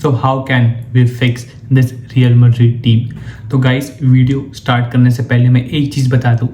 So how can we fix this Real Madrid team. तो guys, video start करने से पहले मैं एक चीज़ बता दूँ।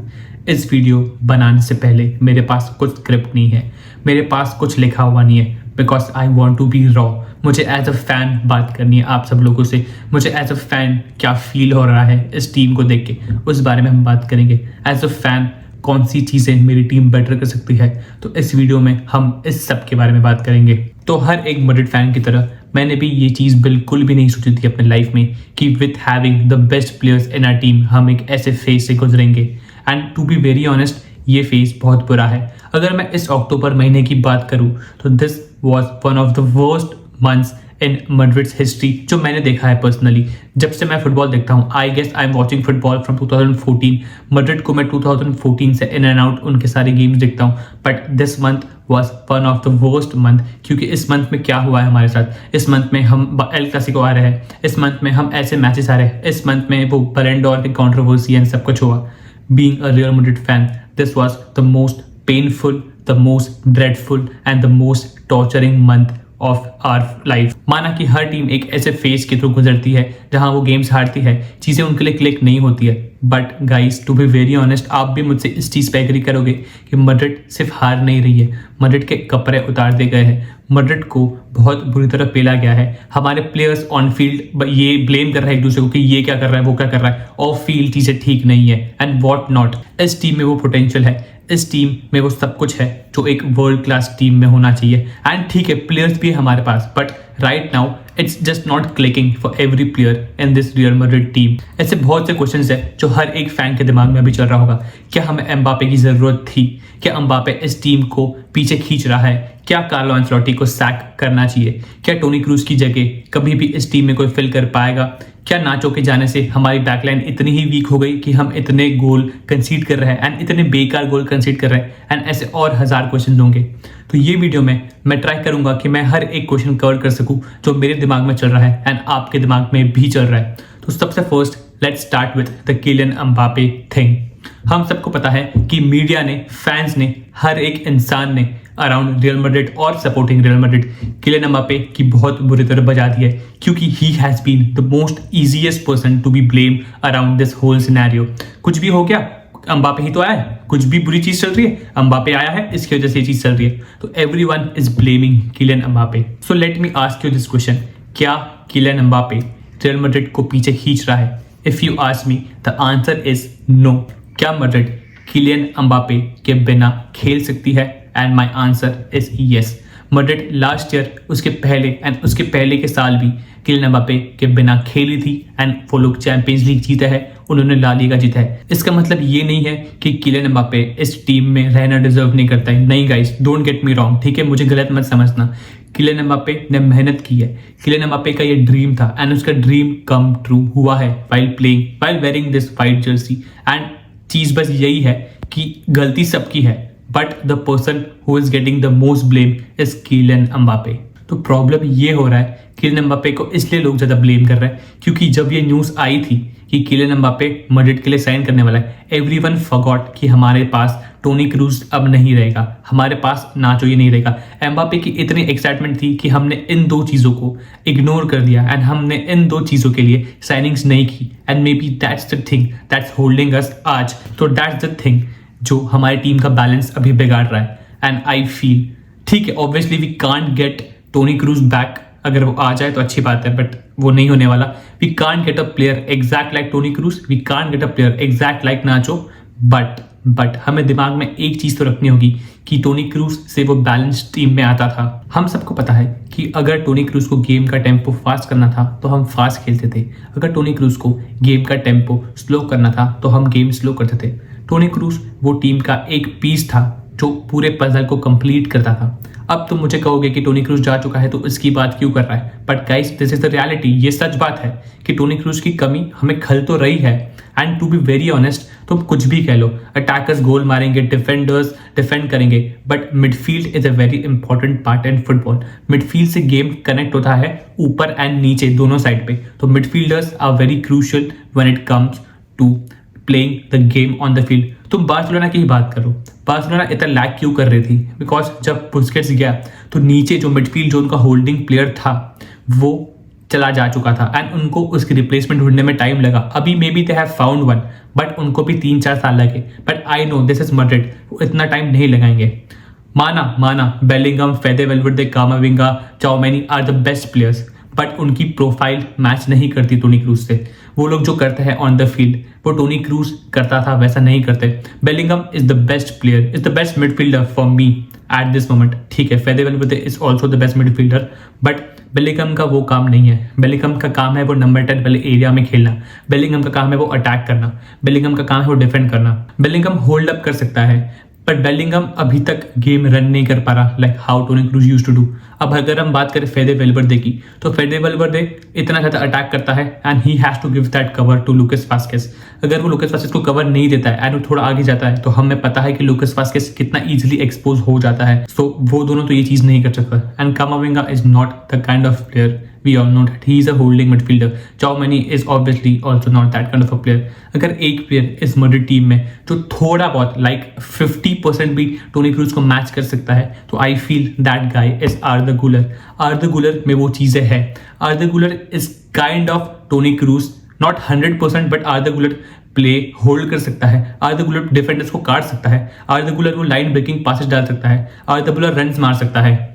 इस वीडियो बनाने से पहले मेरे पास कुछ स्क्रिप्ट नहीं है, मेरे पास कुछ लिखा हुआ नहीं है, because I want to be raw. मुझे एज अ फैन बात करनी है आप सब लोगों से। मुझे एज अ फैन क्या फील हो रहा है इस टीम को देख के, उस बारे में हम बात करेंगे। एज अ फैन कौन सी चीज़ें मेरी टीम बेटर कर सकती है, तो इस वीडियो में हम इस सब के बारे में बात करेंगे। तो हर एक मैड्रिड फैन की तरह मैंने भी ये चीज़ बिल्कुल भी नहीं सोची थी अपने लाइफ में कि with having the best players in our team हम एक ऐसे फेज से गुजरेंगे। And to be very honest, ये फेज बहुत बुरा है। अगर मैं इस अक्टूबर महीने की बात करूँ तो this was one of the worst months in Madrid's history जो मैंने देखा है पर्सनली। जब से मैं फुटबॉल देखता हूँ, I guess I am watching football from 2014। Madrid को मैं 2014 से इन एंड आउट उनके सारे गेम्स देखता हूँ, but this month was one of the worst month. क्योंकि इस मंथ में क्या हुआ है हमारे साथ, इस मंथ में हम एल क्लासिको आ रहे हैं, इस मंथ में हम ऐसे मैचेस आ रहे हैं, इस मंथ में वो बैलन डोर की कंट्रोवर्सी एंड सब कुछ हुआ। Being a Real Madrid fan, this was the most painful, the most dreadful and the most torturing month of our life. माना कि हर टीम एक ऐसे फेज के थ्रू गुजरती है जहां वो गेम्स हारती है, चीज़ें उनके लिए क्लिक नहीं होती है। But guys, to be very honest, आप भी मुझसे इस चीज़ पे एग्री करोगे कि मैड्रिड सिर्फ हार नहीं रही है, मैड्रिड के कपड़े उतार दिए गए हैं। मैड्रिड को बहुत बुरी तरह पेला गया है। हमारे प्लेयर्स ऑन फील्ड ये ब्लेम कर रहे हैं एक दूसरे को कि ये क्या कर रहा है, वो क्या कर रहा है, ऑफ फील्ड चीज़ें ठीक नहीं है एंड वॉट नॉट। इस टीम में वो पोटेंशियल है, इस टीम में वो सब कुछ है जो एक वर्ल्ड क्लास टीम में होना चाहिए। एंड ठीक है, प्लेयर्स भी है हमारे पास, but right now it's just not clicking for every player in this Real Madrid team. ऐसे बहुत से क्वेश्चंस है जो हर एक फैन के दिमाग में अभी चल रहा होगा। क्या हमें एम्बापे की ज़रूरत थी? क्या एम्बापे इस टीम को पीछे खींच रहा है? क्या कार्लो एंcelotti को सैक करना चाहिए? क्या टोनी क्रूज की जगह कभी भी इस टीम में कोई फिल कर पाएगा? क्या नाचो के जाने से हमारी बैकलाइन इतनी ही वीक हो गई कि हम इतने गोल कंसीड कर रहे हैं एंड इतने बेकार गोल कंसीड कर रहे हैं? एंड ऐसे और हज़ार क्वेश्चन होंगे। तो ये वीडियो में मैं ट्राई करूंगा कि मैं हर एक क्वेश्चन कवर कर सकूं जो मेरे दिमाग में चल रहा है एंड आपके दिमाग में भी चल रहा है। तो सबसे first let's start with the Kylian Mbappe thing. हम सबको पता है कि मीडिया ने, फैंस ने, हर एक इंसान ने अराउंड रियल मैड्रिड और supporting Real Madrid Kylian Mbappe की बहुत बुरी तरह बजा दी है, क्योंकि he has been the most easiest person to be blame around this whole scenario. कुछ भी हो गया, एम्बापे ही तो आया है। कुछ भी बुरी चीज़ चल रही है, एम्बापे आया है, इसकी वजह से ये चीज़ चल रही है। तो everyone is blaming Kylian Mbappe. So let me ask you this question, क्या किलियन एम्बापे रियल मैड्रिड को पीछे खींच रहा है? If you ask me, the answer is no. क्या मैड्रिड किलियन एम्बापे के बिना खेल सकती है? And my answer is yes. Madrid last year, उसके पहले एंड उसके पहले के साल भी किलियन एम्बापे के बिना खेली थी एंड वो लोग चैंपियंस लीग जीते हैं, उन्होंने ला लीगा जीता है। इसका मतलब ये नहीं है कि किलियन एम्बापे इस टीम में रहना डिजर्व नहीं करता है। नहीं guys, don't get me wrong, ठीक है, मुझे गलत मत समझना। किलियन एम्बापे ने मेहनत की है, किलियन एम्बापे का ये ड्रीम था एंड उसका ड्रीम कम ट्रू हुआ है while playing, while wearing this white jersey. And चीज़ बस यही है कि गलती सबकी है, but the person who is getting the most blame is Kylian Mbappe. तो प्रॉब्लम ये हो रहा है, किलियन एम्बापे को इसलिए लोग ज़्यादा ब्लेम कर रहे हैं क्योंकि जब ये न्यूज़ आई थी कि किलियन एम्बापे मैड्रिड के लिए साइन करने वाला है, एवरीवन फॉरगॉट कि हमारे पास टोनी क्रूज अब नहीं रहेगा, हमारे पास नाचो ये नहीं रहेगा। एम्बापे की इतनी एक्साइटमेंट थी कि हमने इन दो चीज़ों को इग्नोर कर दिया एंड हमने इन दो चीज़ों के लिए साइनिंग्स नहीं की। And maybe that's the thing that's holding us आज। तो दैट्स द थिंग जो हमारी टीम का बैलेंस अभी बिगाड़ रहा है। एंड आई फील, ठीक है, obviously we can't get Toni Kroos back. अगर वो आ जाए तो अच्छी बात है, बट वो नहीं होने वाला। We can't get a player exact like Toni Kroos, we can't get a player exact like Nacho. But हमें दिमाग में एक चीज़ तो रखनी होगी कि टोनी क्रूज से वो बैलेंस टीम में आता था। हम सबको पता है कि अगर टोनी क्रूज को गेम का टेम्पो फास्ट करना था तो हम फास्ट खेलते थे, अगर टोनी क्रूज को गेम का टेम्पो स्लो करना था तो हम गेम स्लो करते थे। टोनी क्रूज वो टीम का एक पीस था जो पूरे पजल को कंप्लीट करता था। अब तुम मुझे कहोगे कि टोनी क्रूज जा चुका है तो इसकी बात क्यों कर रहा है, but guys this is the reality. ये सच बात है कि टोनी क्रूज की कमी हमें खल तो रही है। And to be very honest, तुम कुछ भी कह लो, अटैकर्स गोल मारेंगे, डिफेंडर्स डिफेंड करेंगे, but midfield is a very important part in football. Midfield से गेम कनेक्ट होता है ऊपर एंड नीचे दोनों साइड पे। तो midfielders are very crucial when it comes to playing the game on the field. तुम बार्सिलोना की ही बात करो, बार्सिलोना इतना लैग क्यों कर रही थी? बिकॉज जब बुस्केट्स गया तो नीचे जो मिडफील्ड जो उनका होल्डिंग प्लेयर था वो चला जा चुका था एंड उनको उसकी रिप्लेसमेंट ढूंढने में टाइम लगा। अभी maybe they have found one, but उनको भी 3-4 साल लगे। But I know this is Madrid, इतना टाइम नहीं लगाएंगे। माना Bellingham, Fede Valverde, Camavinga, Tchouameni are the best players, but उनकी प्रोफाइल मैच नहीं करती टोनी क्रूज से। वो लोग जो करते हैं ऑन द फील्ड वो टोनी क्रूज करता था वैसा नहीं करते। Bellingham is the best player, is the best midfielder for me at this moment. ठीक है, Fede Valverde is also the best midfielder, but Bellingham का वो काम नहीं है। बेलिंगम का काम है वो नंबर 10 वाले एरिया में खेलना। बेलिंगम का काम है वो अटैक करना। बेलिंगम का काम है वो डिफेंड करना। बेलिंगम होल्ड अप कर सकता है, बट बेलिंगम अभी तक गेम रन नहीं कर पा रहा like how Toni Kroos used to do. अब अगर हम बात करें फेदे वेल्वेर्दे की, तो फेदे वेल्वेर्दे इतना ज़्यादा अटैक करता है and he has to give that cover to Lucas Vazquez. अगर वो लुकास वास्केस को कवर नहीं देता है एंड वो थोड़ा आगे जाता है तो हमें पता है कि लुकास वास्केस कितना इजीली एक्सपोज हो जाता है। सो वो दोनों तो ये चीज़ नहीं कर सकता। And कामाविंगा is not the kind of player we all know that he is a holding midfielder. Choumani is obviously also not that kind of a player. अगर एक प्लेयर इस मैड्रिड टीम में जो थोड़ा बहुत लाइक 50% भी टोनी क्रूज को match कर सकता है तो I feel that guy is आर्दा गुलर। आर्दा गुलर में वो चीज़ें हैं। आर्दा गुलर is kind of Toni Kroos, not 100%, but आर्दा गुलर प्ले होल्ड कर सकता है। आर्दा गुलर डिफेंडर्स को काट सकता है। आर्दा गुलर वो लाइन ब्रेकिंग पासेस डाल सकता है। आर्दा गुलर रन्स मार सकता है।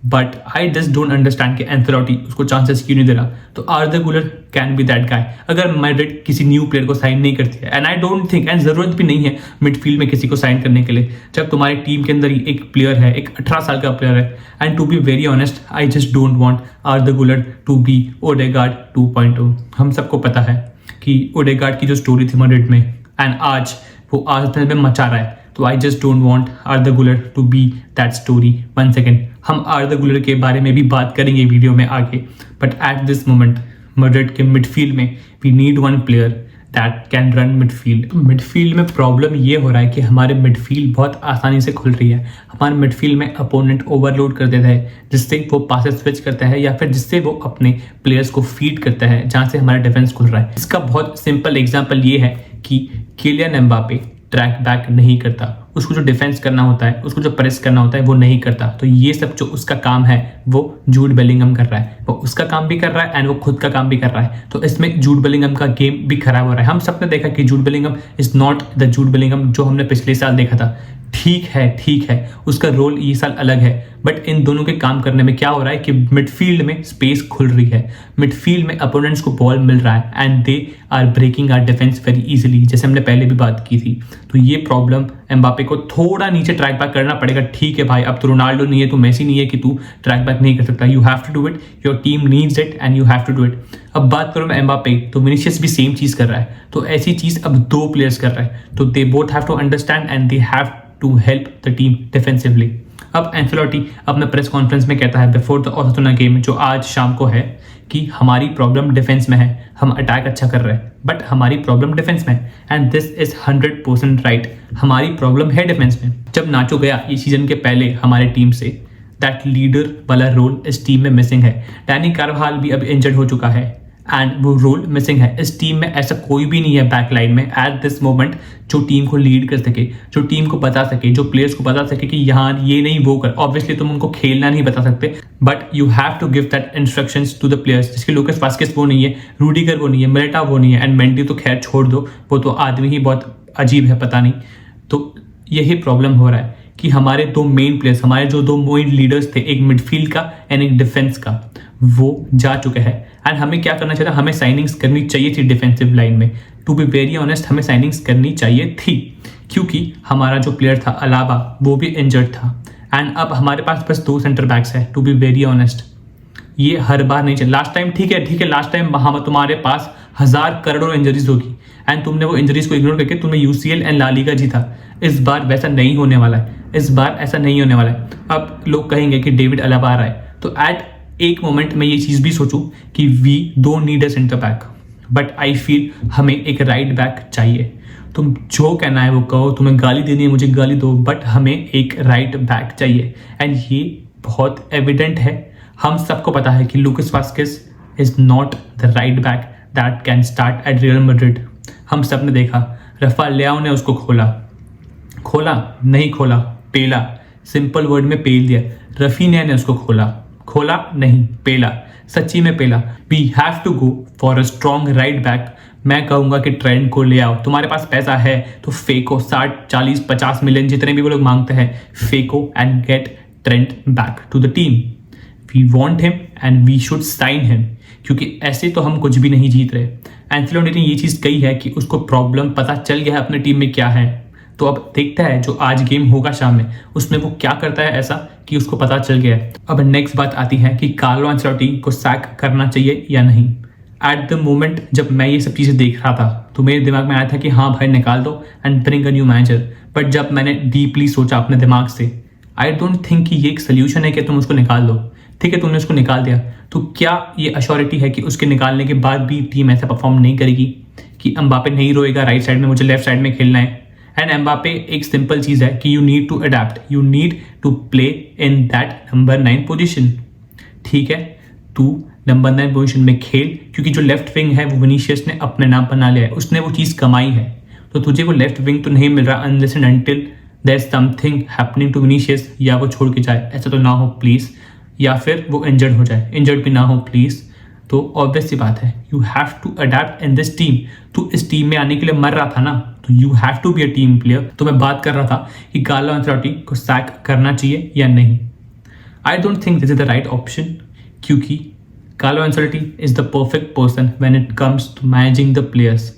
But I just don't understand कि एंथेलोटी उसको चांसेस क्यों नहीं दे रहा। तो आर्दा गुलर कैन बी दैट गाय अगर मैड्रिड किसी न्यू प्लेयर को साइन नहीं करती है। And I don't think, and जरूरत भी नहीं है मिडफील्ड में किसी को साइन करने के लिए जब तुम्हारी टीम के अंदर ही एक प्लेयर है, एक 18 साल का प्लेयर है। And to be very honest, I just don't want Arda Guler to B Odegaard 2.0। हम सबको पता है कि ओडेगार्ड की जो स्टोरी थी मैड्रिड में एंड आज वो आर्सेनल में मचा रहा है। तो I just don't want Arda Guler to be that story. One second, हम आर्दा गुलर के बारे में भी बात करेंगे वीडियो में आगे, but at this moment Madrid के मिडफील्ड में we need one player that can run midfield. Midfield में प्रॉब्लम ये हो रहा है कि हमारे मिडफील्ड बहुत आसानी से खुल रही है। हमारे मिडफील्ड में अपोनेंट ओवरलोड कर देता है जिससे वो पासेस स्विच करता है या फिर जिससे वो अपने प्लेयर्स को फीड करता है जहाँ से हमारा डिफेंस खुल रहा है। इसका बहुत सिंपल एग्जाम्पल ये है कि किलियन एम्बापे ट्रैक बैक नहीं करता। उसको जो डिफेंस करना होता है, उसको जो प्रेस करना होता है वो नहीं करता। तो ये सब जो उसका काम है वो जूड बेलिंगम कर रहा है। वो उसका काम भी कर रहा है एंड वो खुद का काम भी कर रहा है। तो इसमें जूड बेलिंगम का गेम भी खराब हो रहा है। हम सबने देखा कि Jude Bellingham is not the Jude Bellingham जो हमने पिछले साल देखा था। ठीक है, उसका रोल ये साल अलग है, बट इन दोनों के काम करने में क्या हो रहा है कि मिडफील्ड में स्पेस खुल रही है। मिडफील्ड में अपोनेंट्स को बॉल मिल रहा है and they are breaking our defence very easily, जैसे हमने पहले भी बात की थी। तो ये प्रॉब्लम एम्बापे को थोड़ा नीचे ट्रैक बैक करना पड़ेगा। ठीक है भाई, अब तो रोनाल्डो नहीं है, तो मेसी नहीं है कि तू ट्रैक बैक नहीं कर सकता। You have to do it, your team needs it and you have to do it. अब बात करूँ मैं एम्बापे, तो विनीशियस भी सेम चीज़ कर रहा है। तो ऐसी चीज़ अब 2 प्लेयर्स कर रहे हैं, तो they both have to understand and they have to help the team defensively. अब एंथेलोटी अपने प्रेस कॉन्फ्रेंस में कहता है बिफोर द ओसासुना गेम जो आज शाम को है कि हमारी प्रॉब्लम डिफेंस में है। हम अटैक अच्छा कर रहे हैं बट हमारी प्रॉब्लम डिफेंस में है एंड दिस इज 100% राइट। हमारी प्रॉब्लम है डिफेंस में। जब नाचो गया ये सीजन के पहले हमारी टीम से, दैट लीडर वाला रोल इस टीम में मिसिंग है। डैनी कार्वाहाल भी अब इंजर्ड हो चुका है एंड वो रोल मिसिंग है। इस टीम में ऐसा कोई भी नहीं है बैक लाइन में एट दिस मोमेंट जो टीम को लीड कर सके, जो टीम को बता सके, जो प्लेयर्स को बता सके कि यहाँ ये नहीं वो कर। ऑब्वियसली तुम उनको खेलना नहीं बता सकते, but you have to give that instructions to the players. जिसके लुकास वास्केस वो नहीं है, रूडिगर वो नहीं है, मिलिटा वो नहीं है एंड मेंडी तो खैर छोड़ दो, वो तो आदमी ही बहुत अजीब है, पता नहीं। तो यही प्रॉब्लम हो रहा है कि हमारे 2 मेन प्लेयर्स, हमारे जो 2 मेन लीडर्स थे, एक मिडफील्ड का एंड एक डिफेंस का, वो जा चुके हैं। एंड हमें क्या करना चाहिए? हमें साइनिंग्स करनी चाहिए थी डिफेंसिव लाइन में। टू बी वेरी ऑनेस्ट, हमें साइनिंग्स करनी चाहिए थी क्योंकि हमारा जो प्लेयर था अलावा वो भी इंजर्ड था एंड अब हमारे पास बस 2 सेंटर बैक्स है। टू बी वेरी ऑनेस्ट, ये हर बार नहीं चल। लास्ट टाइम ठीक है, लास्ट टाइम वहाँ तुम्हारे पास 1000 करोड़ों इंजरीज होगी एंड तुमने वो इंजरीज को इग्नोर करके तुमने यूसीएल एंड ला लीगा जीता। इस बार वैसा नहीं होने वाला है। इस बार ऐसा नहीं होने वाला है। अब लोग कहेंगे कि डेविड अलाबा आ रहा है, तो एट एक मोमेंट में ये चीज़ भी सोचूं कि we don't need a centre back, but I feel हमें एक राइट बैक चाहिए। तुम जो कहना है वो कहो, तुम्हें गाली देनी है मुझे गाली दो, बट हमें एक राइट बैक चाहिए एंड ये बहुत एविडेंट है। हम सबको पता है कि Lucas Vazquez is not the right back that can start at real Madrid. हम सब ने देखा, रफा लियाओ ने उसको खोला नहीं खोला, पेला, सिंपल वर्ड में पेल दिया। रफीनिया ने उसको खोला नहीं, पेला। सच्ची में पेला। We have to go for a strong right back. मैं कहूंगा कि ट्रेंट को ले आओ। तुम्हारे पास पैसा है तो फेंको 60 40 50 मिलियन जितने भी वो लोग मांगते हैं, फेंको and get Trent back to the team. We want him and we should sign him, क्योंकि ऐसे तो हम कुछ भी नहीं जीत रहे। एंसेलोनी ने ये चीज़ कही है कि उसको प्रॉब्लम पता चल गया है अपने टीम में क्या है। तो अब देखता है जो आज गेम होगा शाम में, उसमें वो क्या करता है ऐसा कि उसको पता चल गया है। अब नेक्स्ट बात आती है कि कार्लो एंसेलोनी को सैक करना चाहिए या नहीं। एट द मोमेंट जब मैं ये सब चीज़ें देख रहा था तो मेरे दिमाग में आया था कि हाँ भाई निकाल दो and bring a new manager. But जब मैंने डीपली सोचा अपने दिमाग से, आई डोंट थिंक कि ये एक सोल्यूशन है कि तुम उसको निकाल दो। ठीक है, तुमने उसको निकाल दिया तो क्या ये अश्योरिटी है कि उसके निकालने के बाद भी टीम ऐसा परफॉर्म नहीं करेगी कि एम्बापे नहीं रोएगा राइट साइड में, मुझे लेफ्ट साइड में खेलना है। एंड एम्बापे एक सिंपल चीज़ है कि you need to adapt, you need to play in that number 9 position. ठीक है, तू नंबर 9 पोजिशन में खेल, क्योंकि जो लेफ्ट विंग है वो विनीशियस ने अपने नाम बना लिया है, उसने वो चीज़ कमाई है। तो तुझे वो लेफ्ट विंग तो नहीं मिल रहा unless and until there is something happening to Vinicius, या वो छोड़ के जाए, ऐसा तो ना हो प्लीज़, या फिर वो इंजर्ड हो जाए, इंजर्ड भी ना हो प्लीज़। तो ऑब्वियस सी बात है, you have to adapt in this team. तू इस टीम में आने के लिए मर रहा था ना, तो you have to be a team player. तो मैं बात कर रहा था कि कार्लो एंसेलोनी को सैक करना चाहिए या नहीं। I don't think this is the right option, क्योंकि Carlo Ancelotti is the perfect person when it comes to managing the players.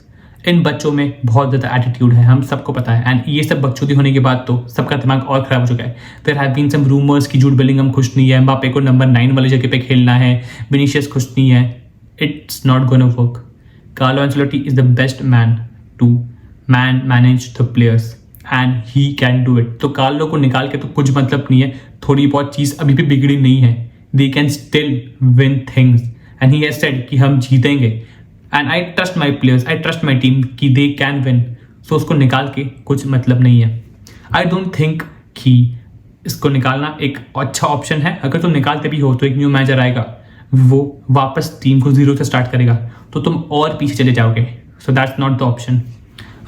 इन बच्चों में बहुत ज़्यादा एटीट्यूड है, हम सबको पता है। एंड ये सब बकचोदी होने के बाद तो सबका दिमाग और खराब हो चुका है। There have been some rumours कि जूड बेलिंगहम खुश नहीं है, एम्बापे को नंबर 9 वाली जगह पे खेलना है, विनीशियस खुश नहीं है। It's not gonna work. Carlo Ancelotti is the best man to manage the players and he can do it. तो कार्लो को निकाल के तो कुछ मतलब नहीं है, थोड़ी बहुत चीज़ अभी भी बिगड़ी नहीं है। They can still win things and he has said कि हम जीतेंगे। And I trust my players, I trust my team कि दे कैन विन। सो उसको निकाल के कुछ मतलब नहीं है। आई डोंट थिंक कि इसको निकालना एक अच्छा ऑप्शन है। अगर तुम निकालते भी हो तो एक न्यू मैनेजर आएगा, वो वापस टीम को 0 से स्टार्ट करेगा, तो तुम और पीछे चले जाओगे। So that's not the option.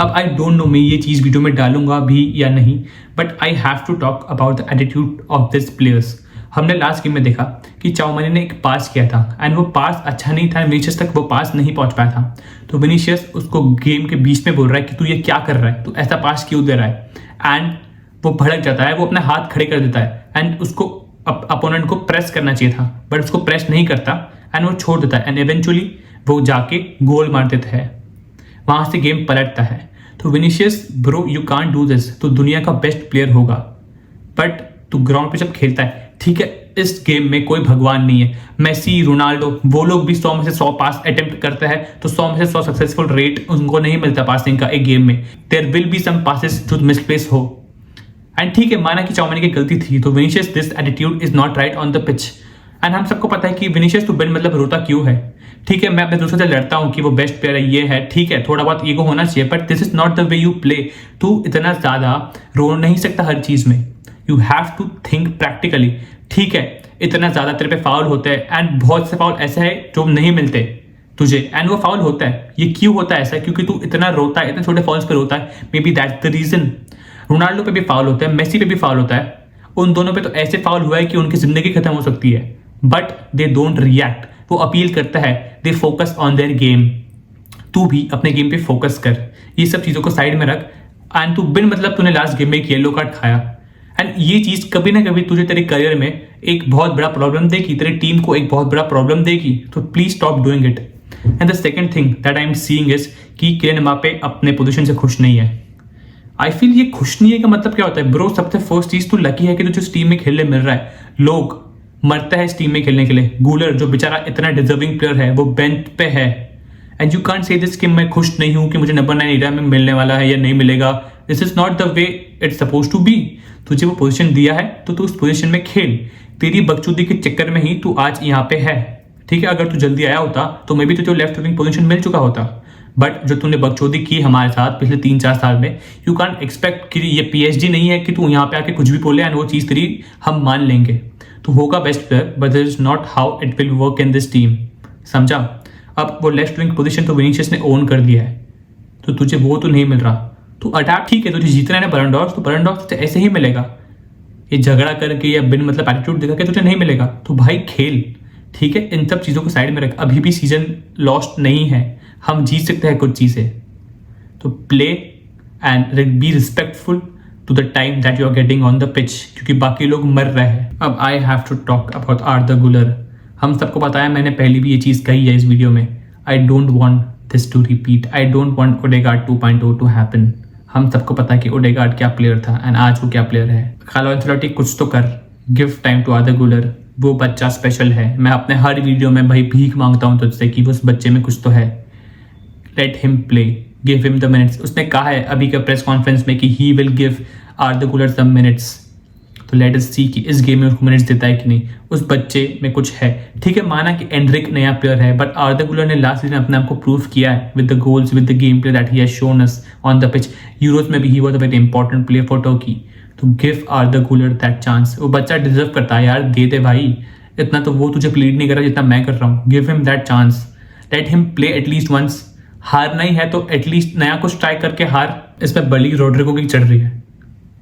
अब आई डोंट नो मैं ये चीज़ वीडियो में डालूंगा भी या नहीं, but I have to talk about the attitude of this players. हमने लास्ट गेम में देखा कि चाओमानी ने एक पास किया था एंड वो पास अच्छा नहीं था, विनीशियस तक वो पास नहीं पहुंच पाया था। तो विनीशियस उसको गेम के बीच में बोल रहा है कि तू ये क्या कर रहा है, तू ऐसा पास क्यों दे रहा है। एंड वो भड़क जाता है, वो अपने हाथ खड़े कर देता है एंड उसको अपोनेंट को प्रेस करना चाहिए था, बट उसको प्रेस नहीं करता एंड वो छोड़ देता है एंड इवेंचुअली वो जाके गोल मार देता है, वहाँ से गेम पलटता है। तो Vinicius bro you can't do this. तो दुनिया का बेस्ट प्लेयर होगा बट तू ग्राउंड पे जब खेलता है, ठीक है, इस गेम में कोई भगवान नहीं है। मेसी, रोनाल्डो, वो लोग भी 100 में से 100 पास अटेम्प्ट करते हैं, तो 100 में से 100 सक्सेसफुल रेट उनको नहीं मिलता पासिंग का एक गेम में। There will be some passes जो मिसप्लेस हो। एंड ठीक है, माना कि चाओमानी की गलती थी, तो Vinicius this attitude is not right on the pitch. And हम सबको पता है कि विनीशियस तो बिन मतलब रोता क्यों है। ठीक है, मैं अपने दोस्तों से लड़ता हूँ कि वो बेस्ट प्लेयर है, ये है, ठीक है, थोड़ा बहुत ईगो होना चाहिए, but this is not the way you play. तू इतना ज़्यादा रो नहीं सकता हर चीज़ में। You have to think practically. ठीक है, इतना ज़्यादा तेरे पे फाउल होता है एंड बहुत से फाउल ऐसे है जो नहीं मिलते तुझे, एंड वो फाउल होता है। ये क्यों होता है ऐसा? क्योंकि तू इतना रोता है, इतने छोटे फॉल्स पे रोता है। Maybe that's the reason. Ronaldo पे भी फाउल होता है, मेसी पे भी फाउल होता है। उन दोनों पे तो ऐसे फाउल हुआ है कि उनकी जिंदगी खत्म हो सकती है, बट दे डोंट रिएक्ट। वो अपील करता है, they focus on their game. तू भी अपने गेम पे फोकस कर, ये सब चीज़ों को साइड में रख। एंड तू बिन मतलब तूने लास्ट गेम में एक येलो कार्ड खाया, एंड ये चीज़ कभी ना कभी तुझे तेरे करियर में एक बहुत बड़ा प्रॉब्लम देगी, तेरी टीम को एक बहुत बड़ा प्रॉब्लम देगी। तो please stop doing it. And the second thing that I am seeing is कि किलियन एम्बापे अपने पोजीशन से खुश नहीं है। आई फील ये खुश नहीं है का मतलब क्या होता है ब्रो? सबसे फर्स्ट चीज़ तो लकी है कि तुझे इस टीम में खेलने मिल रहा है। लोग मरता है इस टीम में खेलने के लिए। गूलर जो बेचारा इतना डिजर्विंग प्लेयर है, वो बेंच पे है। And you can't say this कि मैं खुश नहीं हूँ कि मुझे नंबर 9 एरिया में मिलने वाला है या नहीं मिलेगा। This is not the way it's suppose to be. तुझे वो पोजीशन दिया है तो तू उस पोजीशन में खेल। तेरी बकचोदी के चक्कर में ही तू आज यहाँ पे है। ठीक है, अगर तू जल्दी आया होता तो मे बी तुझे लेफ्ट विंग पोजीशन मिल चुका होता, बट जो तूने बकचोदी की हमारे साथ पिछले 3-4 साल में, यू कांट एक्सपेक्ट कि ये PSG नहीं है कि तू यहाँ पे आके कुछ भी बोले एंड वो चीज़ तेरी हम मान लेंगे। तू होगा best player, but this is not how it will work in this team. समझा? अब वो लेफ्ट विंग पोजीशन तो विनीशियस ने ओन कर दिया है, तो तुझे वो तो नहीं मिल रहा। तू अटैक, ठीक है, तुझे जीतना है ना बallon d'Or, तो बallon d'Or तुझे ऐसे ही मिलेगा। ये झगड़ा करके या बिन मतलब एटीट्यूड दिखा के तुझे नहीं मिलेगा। तो भाई खेल, ठीक है, इन सब चीज़ों को साइड में रख, अभी भी सीजन लॉस्ट नहीं है, हम जीत सकते हैं कुछ चीज़ें। तो play and be respectful to the time that you are getting on the pitch, क्योंकि बाकी लोग मर रहे हैं। अब I have to talk about Arda Guler. हम सबको पता है, मैंने पहले भी ये चीज़ कही है इस वीडियो में, I don't want this to repeat, I don't want Odegaard 2.0 to happen. हम सबको पता है कि ओडेगार्ड क्या प्लेयर था एंड आज वो क्या प्लेयर है। कार्लो एंचेलोटी कुछ तो कर, गिव टाइम टू आर्दर गुलर, वो बच्चा स्पेशल है। मैं अपने हर वीडियो में भाई भीख मांगता हूँ तुझसे कि उस बच्चे में कुछ तो है। Late him play, give him the minutes. उसने कहा है अभी के प्रेस कॉन्फ्रेंस में कि ही विल गिव आर्दर गुलर सम मिनट्स, तो लेट अस सी कि इस गेम में उसको मिनट्स देता है कि नहीं। उस बच्चे में कुछ है, ठीक है, माना कि एंड्रिक नया प्लेयर है, बट आर्दर गुलर ने लास्ट सीजन अपने आप को प्रूव किया है with the goals, with the game play that he has shown us on the pitch. Euros में भी he was a very important player for Turkey. तो गिव आर्दर गुलर दैट चांस। वो बच्चा डिजर्व करता है यार, दे दे भाई। इतना तो वो तुझे प्लीड नहीं कर रहा जितना मैं कर रहा हूँ। Give him that chance, let him play at least once. हार नहीं है तो एटलीस्ट नया कुछ ट्राई करके हार। इसमें बली रोड्रिगो की चढ़ रही है,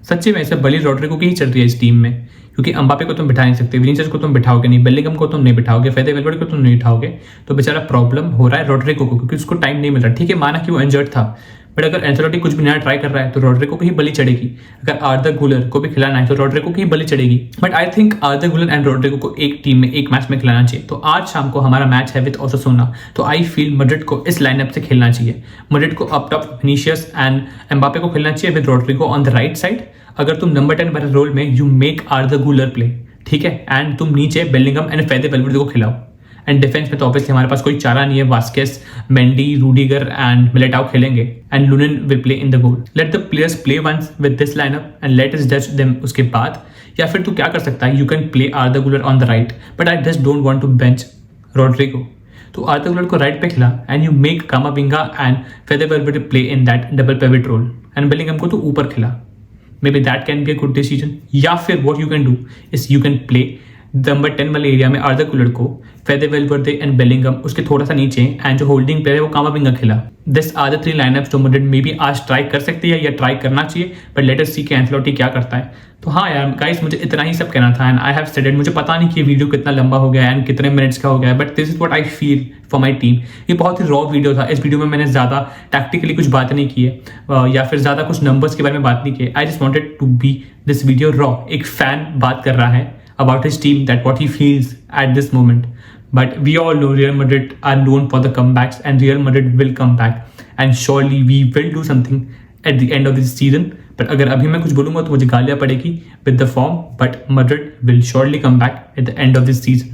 सच्ची में इसमें बली रोड्रिगो की ही चल रही है इस टीम में, क्योंकि एम्बापे को तुम बिठा नहीं सकते, विनीसियस को तुम बिठाओगे नहीं, बेलिंगम को तुम नहीं बिठाओगे, फेदे वेलवर्ड को तुम नहीं बिठाओगे, तो बेचारा प्रॉब्लम हो रहा है रोड्रिगो को, क्योंकि उसको टाइम नहीं मिल रहा। ठीक है, माना कि वो इंजर्ड था, बट अगर एंचेलोटी कुछ भी नया ट्राई कर रहा है तो रोड्रिगो को ही बली चढ़ेगी। अगर आर्दर गुलर को भी खिलाना है तो रोड्रिगो की ही बली चढ़ेगी। बट आई थिंक आर्दर गुलर एंड रोड्रिगो को एक टीम में एक मैच में खिलाना चाहिए। तो आज शाम को हमारा मैच है विद ओसासुना, तो आई फील मैड्रिड को इस लाइनअप से खेलना चाहिए। मैड्रिड को up top Vinicius and Mbappe को खेलना चाहिए with Rodrigo on the right side. अगर तुम नंबर 10 वाले रोल में यू मेक आर्दर गुलर प्ले, ठीक है, एंड तुम नीचे बेलिंगम एंड फेदे वेलवर्ड को खिलाओ। एंड डिफेंस में तो ऑब्वियसली हमारे पास कोई चारा नहीं है, Vazquez, Mendy, Rudiger and Militao खेलेंगे and Lunin will play in the goal. Let the players play once with this lineup and let us जज देम उसके बाद। या फिर तू क्या कर सकता है, you can play Arda Guler on the right, but I just don't want to bench Rodrigo. तो आर्दर गुलर को राइट पे खिला and you make Camavinga and Fede Valverde play in that double pivot role and Bellingham को तो ऊपर खिला। Maybe that can be a good decision. या फिर what you can do is you can play number 10 वाले area में आर्दर Guler को, फेदे वेलवर्दे and Bellingham उसके थोड़ा सा नीचे, एंड जो होल्डिंग प्लेयर है वो कामाविंगा खिला। दिस आर द 3 लाइनअप्स जो मैड्रिड मे बी आज ट्राई कर सकती है या ट्राई करना चाहिए, बट लेट अस सी कि एंचेलोटी क्या करता है। तो हाँ यार गाइस, मुझे इतना ही सब कहना था and I have said it. मुझे पता नहीं कि ये वीडियो कितना लंबा हो गया एंड कितने मिनट्स का हो गया, but this is what I feel for my team. ये बहुत ही रॉ वीडियो था। इस वीडियो में मैंने ज़्यादा टैक्टिकली कुछ बात नहीं की है या फिर ज़्यादा कुछ नंबर्स के बारे में बात नहीं की है। I just wanted to be this video raw. एक फैन बात कर रहा है about his team, that what he feels at this moment. But we all know Real Madrid are known for the comebacks and Real Madrid will come back and surely we will do something at the end of this season. But अगर अभी मैं कुछ बोलूँगा तो मुझे गालियाँ पड़ेगी with the form, but Madrid will surely come back at the end of this season.